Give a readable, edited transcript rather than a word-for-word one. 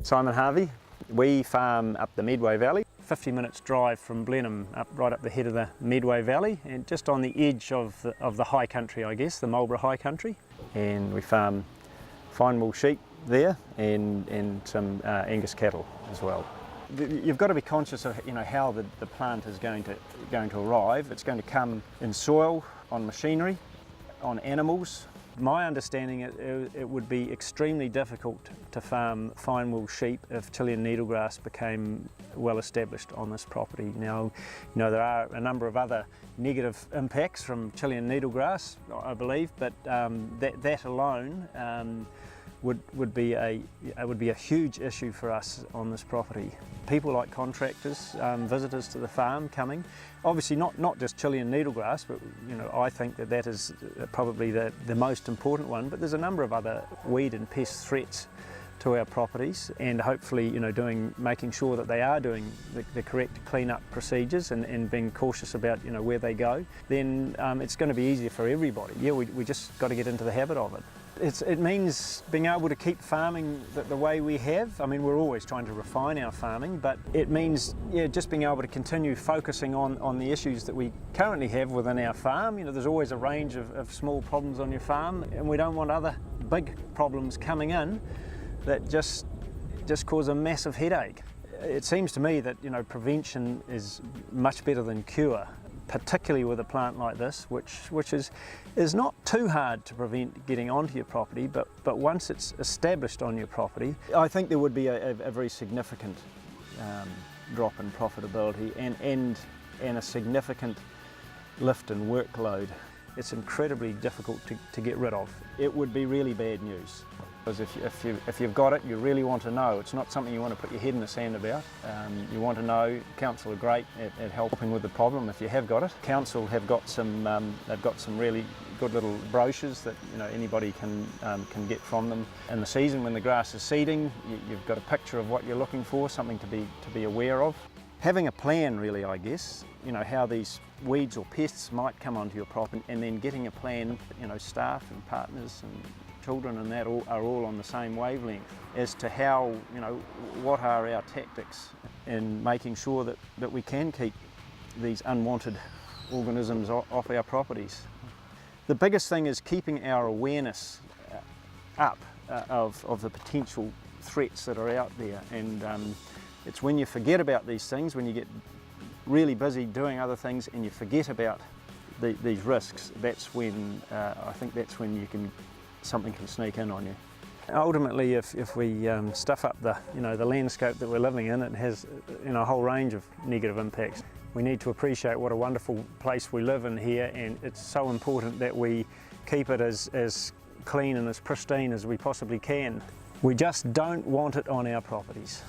Simon Harvey. We farm up the Medway Valley, 50 minutes drive from Blenheim, right up the head of the Medway Valley, and just on the edge of the high country, I guess, the Marlborough high country. And we farm fine wool sheep there and some Angus cattle as well. You've got to be conscious of how the plant is going to arrive. It's going to come in soil, on machinery, on animals. My understanding, it would be extremely difficult to farm fine wool sheep if Chilean needlegrass became well established on this property. Now, there are a number of other negative impacts from Chilean needlegrass, I believe, but that alone would be a huge issue for us on this property. People like contractors, visitors to the farm coming, obviously not just Chilean needlegrass, but I think that is probably the most important one. But there's a number of other weed and pest threats to our properties, and hopefully making sure that they are doing the correct clean-up procedures and being cautious about where they go. Then it's going to be easier for everybody. Yeah, we just got to get into the habit of it. It means being able to keep farming the way we have. I mean, we're always trying to refine our farming, but it means just being able to continue focusing on the issues that we currently have within our farm. There's always a range of small problems on your farm, and we don't want other big problems coming in that just cause a massive headache. It seems to me that prevention is much better than cure, particularly with a plant like this, which is not too hard to prevent getting onto your property, but once it's established on your property, I think there would be a very significant drop in profitability and a significant lift in workload. It's incredibly difficult to get rid of. It would be really bad news. Because if you've got it, you really want to know. It's not something you want to put your head in the sand about. You want to know. Council are great at helping with the problem if you have got it. Council have got some. They've got some really good little brochures that anybody can get from them. In the season when the grass is seeding, you've got a picture of what you're looking for, something to be aware of. Having a plan, really, I guess. How these weeds or pests might come onto your property, and then getting a plan. Staff and partners and children and that are all on the same wavelength as to how, what are our tactics in making sure that we can keep these unwanted organisms off our properties. The biggest thing is keeping our awareness up of the potential threats that are out there, and it's when you forget about these things, when you get really busy doing other things and you forget about these risks, that's when I think that's when something can sneak in on you. Ultimately, if we stuff up the landscape that we're living in, it has a whole range of negative impacts. We need to appreciate what a wonderful place we live in here, and it's so important that we keep it as clean and as pristine as we possibly can. We just don't want it on our properties.